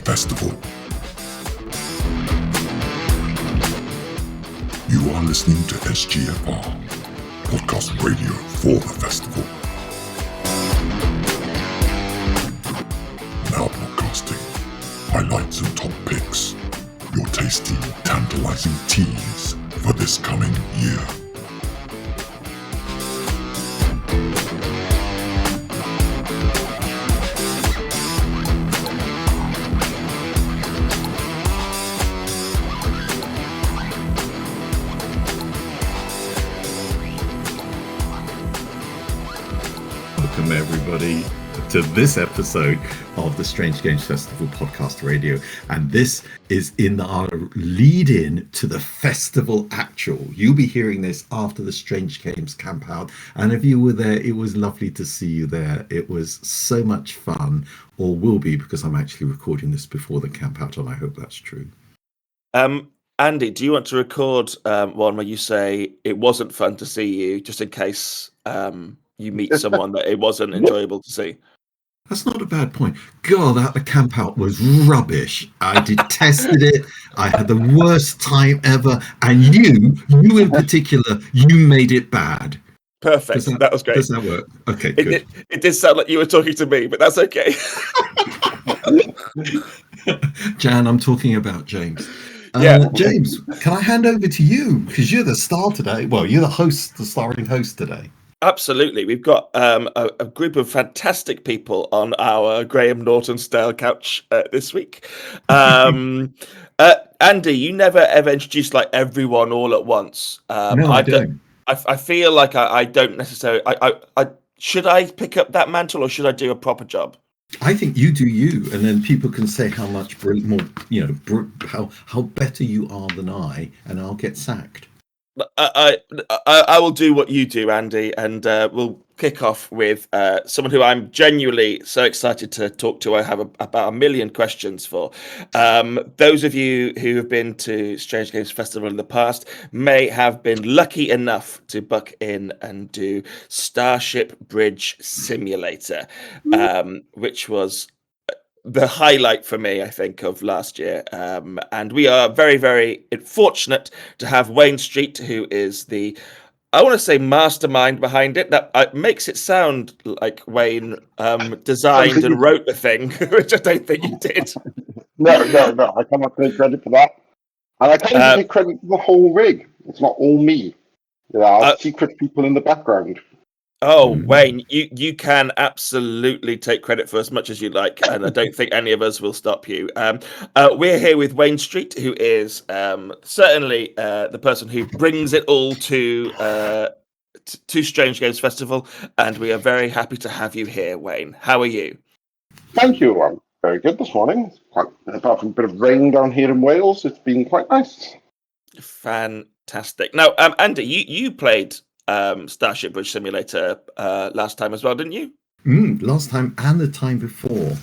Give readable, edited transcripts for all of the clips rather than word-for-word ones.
festival. You are listening to SGFR, podcast radio for the festival. Now broadcasting highlights and top picks, your tasty, tantalizing tease for this coming year. Welcome everybody to this episode of the Strange Games Festival podcast radio, and this is in our lead-in to the festival actual. You'll be hearing this after the Strange Games camp out, and if you were there, it was lovely to see you there. It was so much fun, or will be, because I'm actually recording this before the camp out, and I hope that's true. Andy, do you want to record one where you say it wasn't fun to see you, just in case you meet someone that it wasn't enjoyable to see? That's not a bad point. God, that camp out was rubbish. I detested it. I had the worst time ever. And you in particular, you made it bad. Perfect. That was great. Does that work? Okay, good. It did sound like you were talking to me, but that's okay. Jan, I'm talking about James. Yeah. James, can I hand over to you? Because you're the star today. Well, you're the starring host today. Absolutely. We've got a group of fantastic people on our Graham Norton style couch this week. Andy, you never ever introduced like everyone all at once. No, I don't. I feel like I don't necessarily. Should I pick up that mantle, or should I do a proper job? I think you do you, and then people can say how much more, how better you are than I, and I'll get sacked. I will do what you do, Andy, and we'll kick off with someone who I'm genuinely so excited to talk to. I have about a million questions for. Those of you who have been to Strange Games Festival in the past may have been lucky enough to buck in and do Starship Bridge Simulator, which was the highlight for me, I think, of last year. And we are very, very fortunate to have Wayne Street, who is the, I want to say, mastermind behind it. That makes it sound like Wayne designed and wrote the thing, which I don't think you did. No. I cannot take credit for that. And I can't take credit for the whole rig. It's not all me. There are secret people in the background. Oh, Wayne, you can absolutely take credit for as much as you like, and I don't think any of us will stop you. We're here with Wayne Street, who is certainly the person who brings it all to Strange Games Festival, and we are very happy to have you here, Wayne. How are you? Thank you. I'm very good this morning. Apart from a bit of rain down here in Wales, it's been quite nice. Fantastic. Now, Andy, you played Starship Bridge Simulator last time as well, didn't you? Last time and the time before.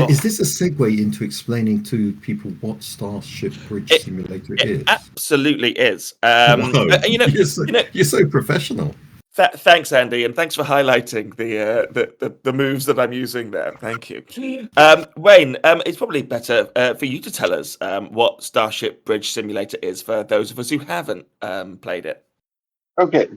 Is this a segue into explaining to people what Starship Bridge Simulator is? It absolutely is. You're so professional. Thanks, Andy, and thanks for highlighting the moves that I'm using there. Thank you. Wayne, it's probably better for you to tell us what Starship Bridge Simulator is for those of us who haven't played it. Okay,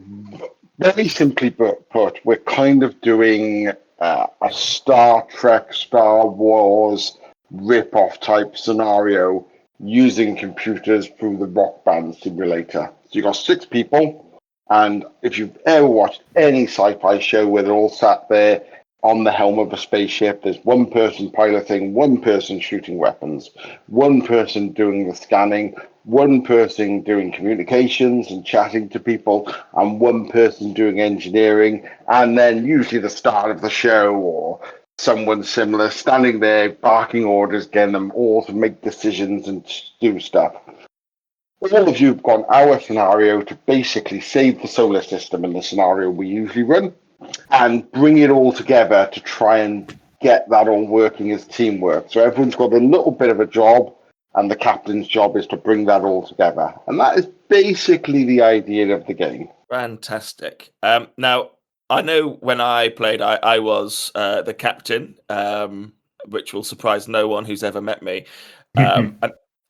very simply put, we're kind of doing a Star Trek, Star Wars rip-off type scenario using computers through the Rock Band simulator. So you've got 6 people, and if you've ever watched any sci-fi show where they're all sat there on the helm of a spaceship, there's one person piloting, one person shooting weapons, one person doing the scanning, one person doing communications and chatting to people, and one person doing engineering, and then usually the start of the show or someone similar standing there barking orders, getting them all to make decisions and do stuff. All of you have got our scenario to basically save the solar system in the scenario we usually run, and bring it all together to try and get that all working as teamwork. So everyone's got a little bit of a job, and the captain's job is to bring that all together. And that is basically the idea of the game. Fantastic. Now, I know when I played, I was the captain, which will surprise no one who's ever met me.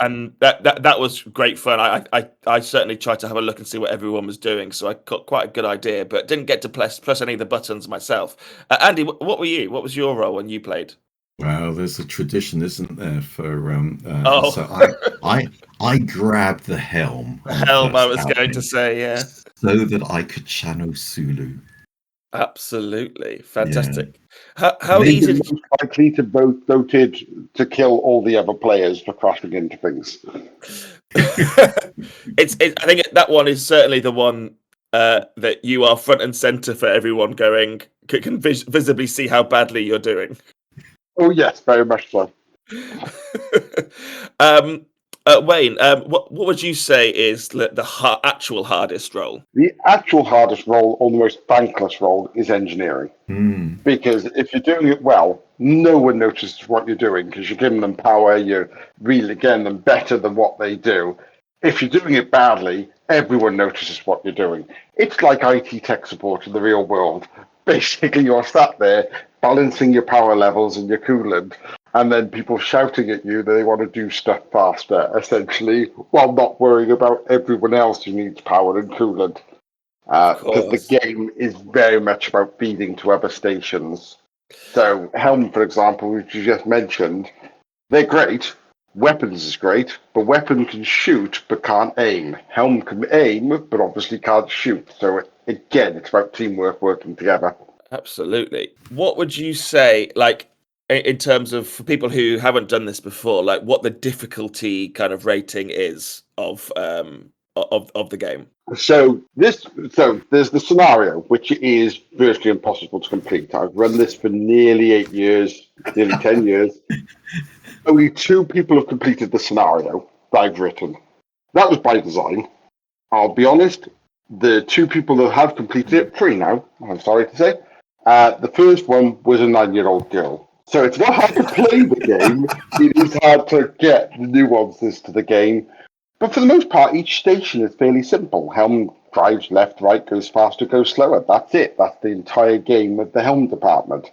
And that was great fun. I certainly tried to have a look and see what everyone was doing, so I got quite a good idea, but didn't get to press any of the buttons myself. Andy, what were you? What was your role when you played? Well, there's a tradition, isn't there? Oh. So I grabbed the helm. The on the helm, I first was going to outing say, yeah. so that I could channel Sulu. Absolutely fantastic. Yeah. How Maybe easy? most likely to voted to kill all the other players for crashing into things. I think that one is certainly the one that you are front and center for everyone going, can visibly see how badly you're doing. Oh yes, very much so. Wayne, what would you say is the actual hardest role? The actual hardest role, or the most thankless role, is engineering. Because if you're doing it well, no one notices what you're doing because you're giving them power, you're really getting them better than what they do. If you're doing it badly, everyone notices what you're doing. It's like IT tech support in the real world. Basically, you're sat there balancing your power levels and your coolant, and then people shouting at you that they want to do stuff faster, essentially, while not worrying about everyone else who needs power and coolant. Because the game is very much about feeding to other stations. So Helm, for example, which you just mentioned, they're great. Weapons is great, but Weapon can shoot but can't aim. Helm can aim but obviously can't shoot. So again, it's about teamwork working together. Absolutely. What would you say, like, in terms of, for people who haven't done this before, like what the difficulty kind of rating is of the game? So there's the scenario, which is virtually impossible to complete. I've run this for nearly 8 years, nearly 10 years. Only 2 people have completed the scenario that I've written. That was by design. I'll be honest, the 2 people that have completed it, 3 now, I'm sorry to say, the first one was a 9-year-old girl. So it's not hard to play the game, it is hard to get the nuances to the game. But for the most part, each station is fairly simple. Helm drives left, right, goes faster, goes slower. That's it. That's the entire game of the Helm department.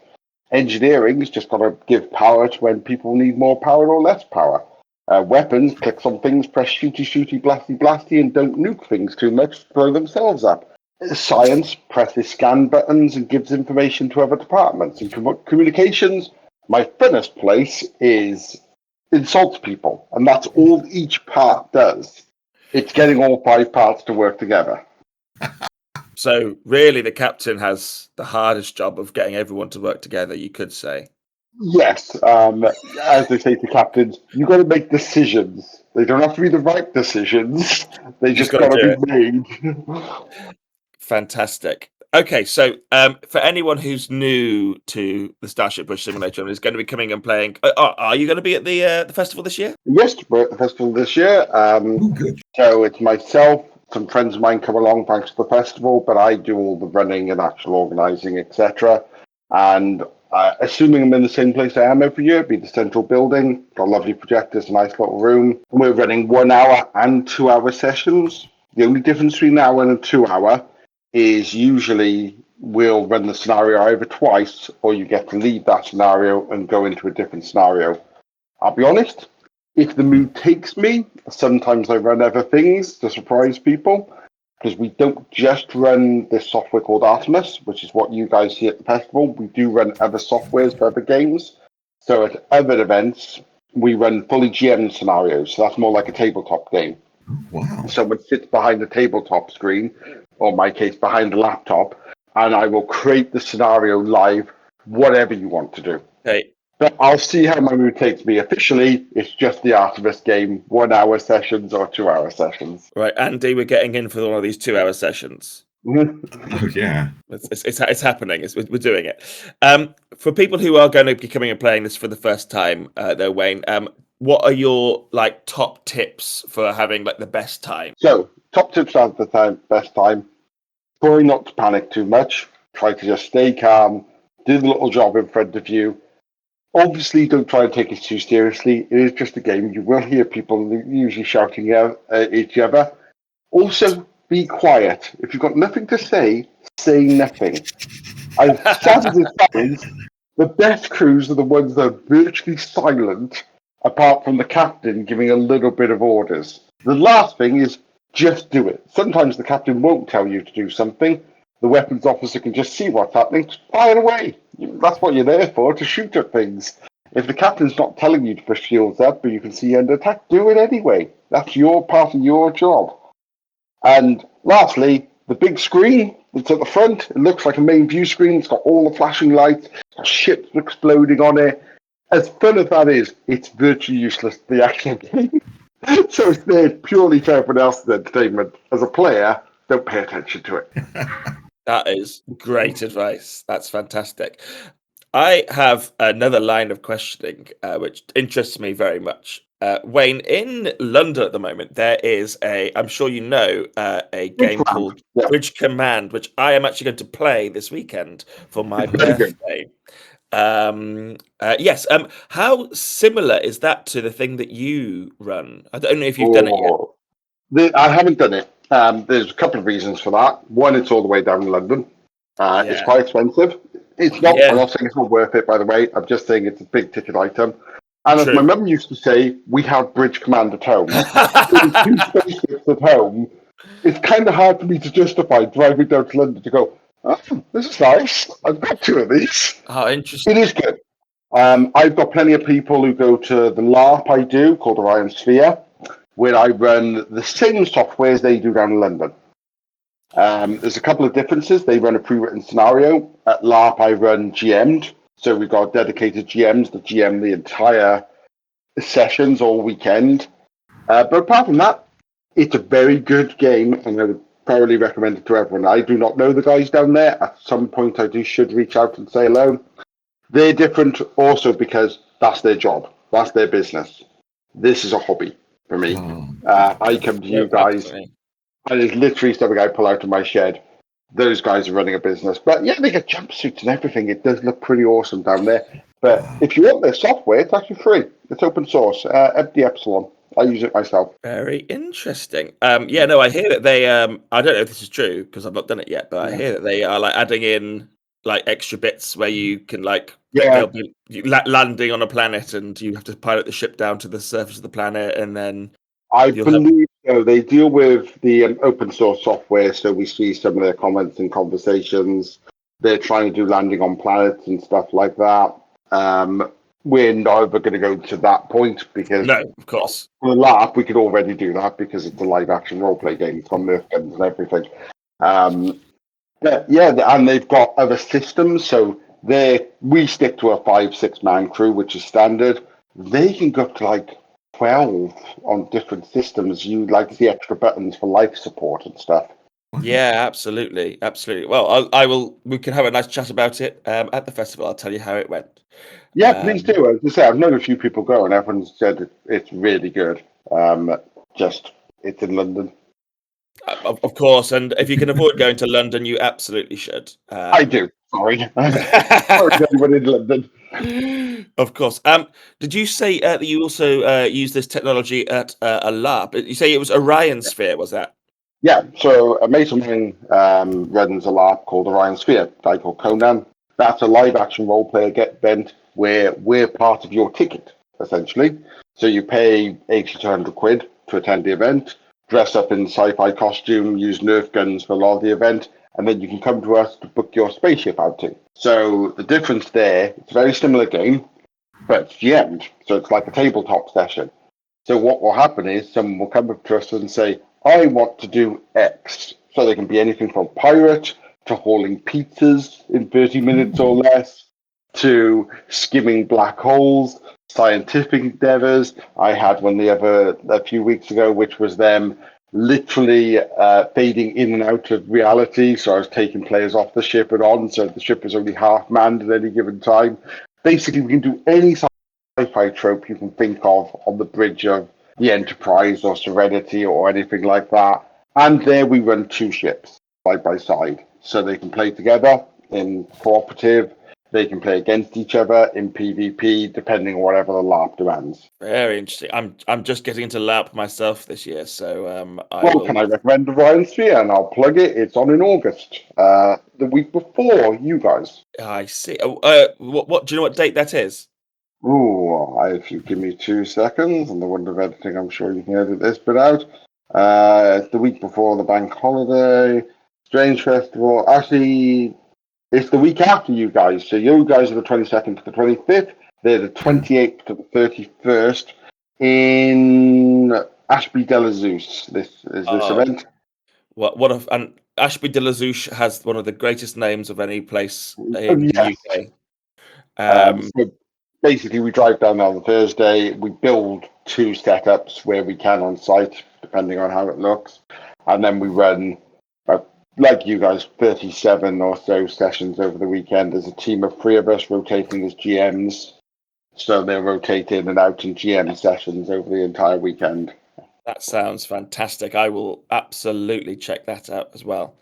Engineering is just got to give power to when people need more power or less power. Weapons, clicks on things, press shooty, shooty, blasty, blasty, and don't nuke things too much, blow themselves up. Science presses scan buttons and gives information to other departments. And communications, my funnest place is insult people, and that's all each part does. It's getting all 5 parts to work together. So really, the captain has the hardest job of getting everyone to work together, you could say. Yes, as they say to captains, you got to make decisions. They don't have to be the right decisions. They just got to be made. Fantastic. Okay, so for anyone who's new to the Starship Bridge Simulator and is going to be coming and playing, are you going to be at the festival this year? Yes, we're at the festival this year. Good. So it's myself, some friends of mine come along thanks to the festival, but I do all the running and actual organising, etc. And assuming I'm in the same place I am every year, be the central building, got lovely projectors, a nice little room. We're running 1 hour and 2 hour sessions. The only difference between an hour and a 2 hour is usually we'll run the scenario either twice or you get to leave that scenario and go into a different scenario. I'll be honest, if the mood takes me, sometimes I run other things to surprise people, because we don't just run this software called Artemis, which is what you guys see at the festival. We do run other softwares for other games. So at other events, we run fully GM scenarios. So that's more like a tabletop game. Wow. Someone sits behind the tabletop screen, or in my case, behind the laptop, and I will create the scenario live, whatever you want to do. Okay. But I'll see how my mood takes me. Officially, it's just the Artemis game, 1 hour sessions or 2 hour sessions. Right, Andy, we're getting in for one of these 2 hour sessions. Oh, yeah. It's happening. We're doing it. For people who are going to be coming and playing this for the first time, though, Wayne, what are your top tips for having the best time? So, top tips at the time, best time. Try not to panic too much. Try to just stay calm. Do the little job in front of you. Obviously, don't try and take it too seriously. It is just a game. You will hear people usually shouting at each other. Also, be quiet. If you've got nothing to say nothing. As sad as it sounds, The best crews are the ones that are virtually silent, apart from the captain giving a little bit of orders. The last thing is just do it. Sometimes the captain won't tell you to do something. The weapons officer can just see what's happening. Fire away. That's what you're there for, to shoot at things. If the captain's not telling you to push shields up, but you can see under attack, do it anyway. That's your part of your job. And lastly, the big screen that's at the front, it looks like a main view screen. It's got all the flashing lights, ships exploding on it. As fun as that is, it's virtually useless to the actual game. So it's there purely for everyone else's entertainment. As a player, don't pay attention to it. That is great advice. That's fantastic. I have another line of questioning, which interests me very much. Wayne, in London at the moment, there is I'm sure you know, a game called Bridge Command, which I am actually going to play this weekend for my birthday. Yes. How similar is that to the thing that you run? I don't know if you've done it yet. I haven't done it. There's a couple of reasons for that. One, it's all the way down in London. It's quite expensive. It's not. I'm not saying it's not worth it, by the way. I'm just saying it's a big ticket item. And as my mum used to say, we have Bridge Command at home. Two spaceships at home. It's kind of hard for me to justify driving down to London to go, oh, this is nice. I've got two of these. Oh, interesting. It is good. I've got plenty of people who go to the LARP I do, called Orion Sphere, where I run the same software as they do down in London. There's a couple of differences. They run a pre-written scenario. At LARP, I run GM'd. So we've got dedicated GMs that GM the entire sessions all weekend. But apart from that, it's a very good game, and I would thoroughly recommend it to everyone. I do not know the guys down there. At some point, I should reach out and say hello. They're different also because that's their job. That's their business. This is a hobby for me. I come to you guys, and it's literally something I pull out of my shed. Those guys are running a business. But yeah, they get jumpsuits and everything. It does look pretty awesome down there. But if you want their software, it's actually free. It's open source. Empty Epsilon. I use it myself. Very interesting. Yeah, no, I hear that they. I don't know if this is true because I've not done it yet, but I hear that they are like adding in like extra bits where you can they'll be landing on a planet and you have to pilot the ship down to the surface of the planet, and then I believe so. They deal with the open source software, so we see some of their comments and conversations. They're trying to do landing on planets and stuff like that. We're never going to go to that point because no, of course, for the LARP we could already do that because it's a live action role play game from Nerf guns and everything. But yeah, and they've got other systems. So we stick to a 5-6 man crew, which is standard. They can go up to like 12 on different systems. You like the extra buttons for life support and stuff. Yeah, absolutely. Well, I will. We can have a nice chat about it at the festival. I'll tell you how it went. Yeah, please do. As I say, I've known a few people go, and everyone said it's really good. Just it's in London. Of course, and if you can avoid going to London, you absolutely should. I do. Sorry, sorry to anyone in London. Of course. Did you say that you also use this technology at a LARP? You say it was Orion Sphere, was that? Yeah. So a mate of mine runs a LARP called Orion Sphere. A guy called Conan. That's a live action role play event where we're part of your ticket, essentially. So you pay 80 to 100 quid to attend the event, dress up in sci-fi costume, use Nerf guns for a lot of the event, and then you can come to us to book your spaceship outing. So the difference there, it's a very similar game, but it's GM'd. So it's like a tabletop session. So what will happen is someone will come up to us and say, I want to do X. So they can be anything from pirate to hauling pizzas in 30 minutes or less, to skimming black holes, scientific endeavors. I had one a few weeks ago, which was them literally fading in and out of reality. So I was taking players off the ship and on, so the ship was only half manned at any given time. Basically, we can do any sci-fi trope you can think of on the bridge of the Enterprise or Serenity or anything like that. And there we run two ships side by side, so they can play together in cooperative. They can play against each other in PvP, depending on whatever the LARP demands. Very interesting. I'm just getting into LARP myself this year, so Can I recommend Orion Sphere? And I'll plug it. It's on in August, the week before you guys. I see. What do you know what date that is? Ooh, if you give me 2 seconds, and the wonder of editing, I'm sure you can edit this bit out. It's the week before the bank holiday. Strange Festival. Actually, it's the week after you guys. So you guys are the 22nd to the 25th. They're the 28th to the 31st in Ashby de la Zeus. This event. And Ashby de la Zeus has one of the greatest names of any place in Yes. the UK. So basically, we drive down on the Thursday. We build 2 setups where we can on site, depending on how it looks, and then we run, like you guys, 37 or so sessions over the weekend. There's a team of 3 of us rotating as GMs, so they're rotating and out in GM sessions over the entire weekend. That sounds fantastic. I will absolutely check that out as well.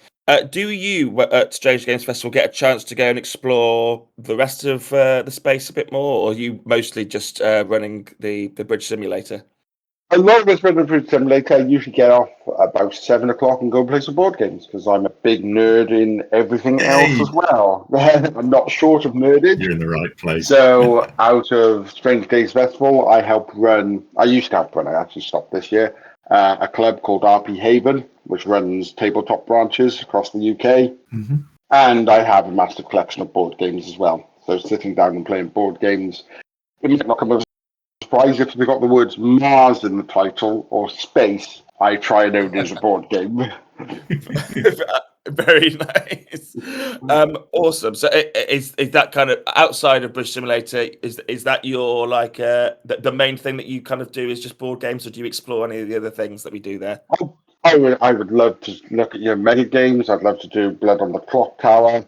Do you, at Strange Games Festival, get a chance to go and explore the rest of the space a bit more, or are you mostly just running the Bridge Simulator? A lot of us run the Bridge Simulator. I usually get off about 7 o'clock and go play some board games because I'm a big nerd in everything else as well. I'm not short of nerdage. You're in the right place. So out of Strange Games Festival, I used to help run, I actually stopped this year, a club called RP Haven, which runs tabletop branches across the UK. Mm-hmm. And I have a massive collection of board games as well. So sitting down and playing board games, it might not come as a surprise if they've got the words Mars in the title or space. I try and own it as a board game. Very nice. Awesome. So is that kind of outside of Bridge Simulator? Is that your the main thing that you kind of do is just board games, or do you explore any of the other things that we do there? I would love to look at your mega games. I'd love to do Blood on the Clock Tower,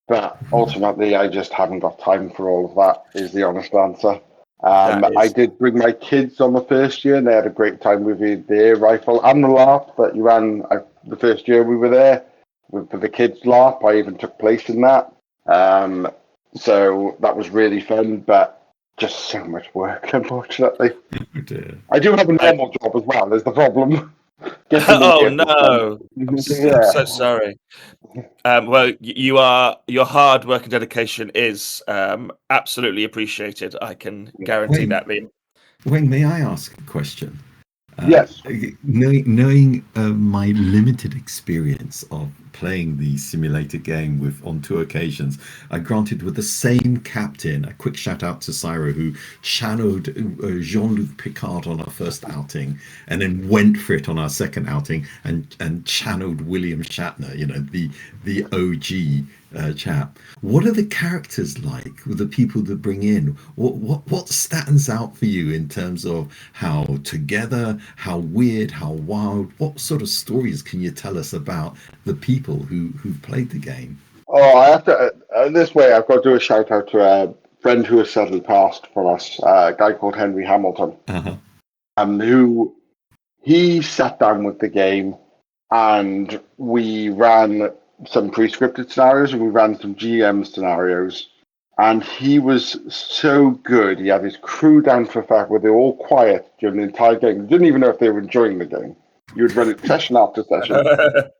but ultimately I just haven't got time for all of that. Is the honest answer. I did bring my kids on the first year, and they had a great time with their rifle and the LARP that you ran the first year we were there. For the kids' LARP, I even took place in that. So that was really fun, but just so much work, unfortunately. Oh dear. I do have a normal job as well, is the problem. Oh no! I'm so sorry. Well, your hard work and dedication is absolutely appreciated. I can guarantee that. Wayne, may I ask a question? Yes. Knowing my limited experience of playing the simulator game on 2 occasions, I granted with the same captain. A quick shout out to Cyro, who channeled Jean-Luc Picard on our first outing, and then went for it on our second outing and channeled William Shatner. You know, the OG chap. What are the characters like with the people that bring in? What stands out for you in terms of how together, how weird, how wild? What sort of stories can you tell us about the people who've played the game? Oh, I have to. This way, I've got to do a shout out to a friend who has sadly passed from us, a guy called Henry Hamilton, who he sat down with the game, and we ran some pre-scripted scenarios and we ran some GM scenarios, and he was so good. He had his crew down to the fact where they were all quiet during the entire game. You didn't even know if they were enjoying the game. You would run it session after session.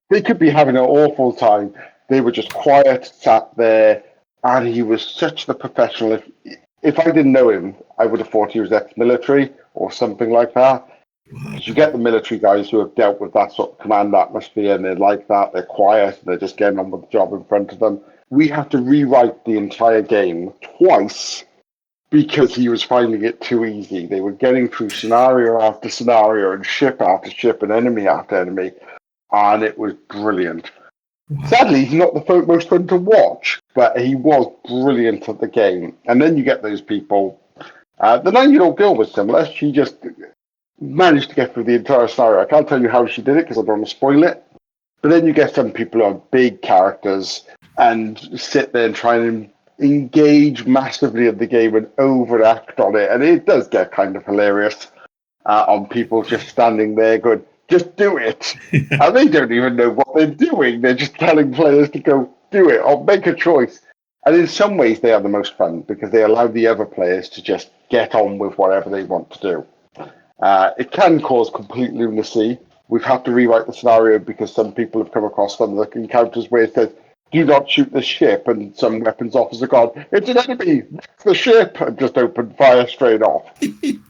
They could be having an awful time. They were just quiet, sat there, and he was such the professional. If I didn't know him, I would have thought he was ex-military or something like that. Because you get the military guys who have dealt with that sort of command atmosphere, and they're like that, they're quiet, and they're just getting on with the job in front of them. We had to rewrite the entire game twice because he was finding it too easy. They were getting through scenario after scenario and ship after ship and enemy after enemy, and it was brilliant. Sadly, he's not the most fun to watch, but he was brilliant at the game. And then you get those people. The 9-year-old girl was similar. She just managed to get through the entire scenario. I can't tell you how she did it because I don't want to spoil it. But then you get some people who are big characters and sit there and try and engage massively in the game and overact on it. And it does get kind of hilarious on people just standing there going, just do it. And they don't even know what they're doing. They're just telling players to go do it or make a choice. And in some ways, they are the most fun because they allow the other players to just get on with whatever they want to do. It can cause complete lunacy. We've had to rewrite the scenario because some people have come across some of the encounters where it says, do not shoot the ship, and some weapons officer gone, it's an enemy, the ship, and just opened fire straight off.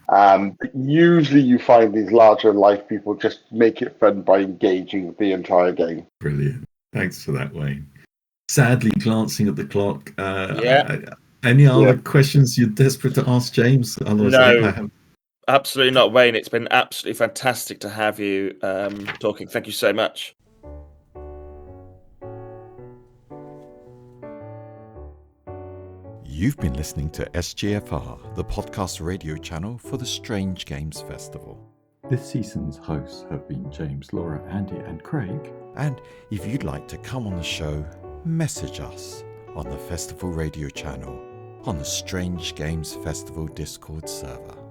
But usually you find these larger life people just make it fun by engaging the entire game. Brilliant. Thanks for that, Wayne. Sadly, glancing at the clock, any other questions you're desperate to ask James? Otherwise, No. I have. Absolutely not, Wayne. It's been absolutely fantastic to have you talking. Thank you so much. You've been listening to SGFR, the podcast radio channel for the Strange Games Festival. This season's hosts have been James, Laura, Andy, and Craig. And if you'd like to come on the show, message us on the Festival Radio channel on the Strange Games Festival Discord server.